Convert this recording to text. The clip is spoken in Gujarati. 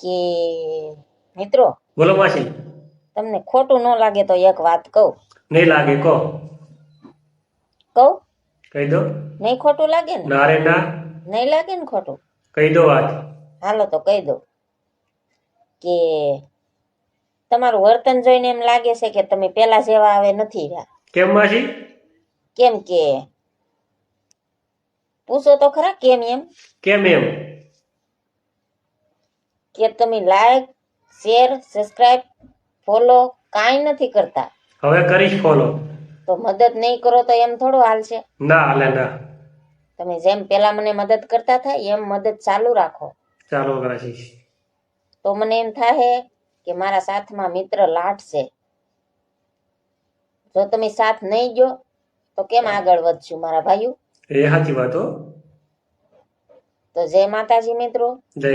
કે મિત્રો બોલો માસી. તમને ખોટું ન લાગે તો એક વાત કહું. નહીં લાગે કહો. કહું? કહી દો. નહીં ખોટું લાગે ને? ના રે ના. નહીં લાગે ને ખોટું? કહી દો વાત. હાલો તો કહી દો કે તમારું વર્તન જોઈને એમ લાગે છે કે તમે પેલા જેવા હવે નથી રહ્યા. કેમ માસી? કેમ કે પૂછો તો ખરા કેમ એમ? કેમ એમ? કે તમે લાઈક શેર સબસ્ક્રાઇબ ફોલો કાંઈ નથી કરતા. હવે કરીશ ફોલો. તો મદદ નહીં કરો તો એમ થોડું હાલશે? ના હાલે ના. તમે જેમ પેલા મને મદદ કરતા થાય એમ મદદ ચાલુ રાખો. ચાલો કરીશ. તો મને એમ થાય કે મારા સાથમાં મિત્ર લાટ છે. જો તમે સાથ નહીં ગયો તો કેમ આગળ વધશું મારા ભાઈઓ? એ સાચી વાત હો. તો જય માતાજી મિત્રો. જય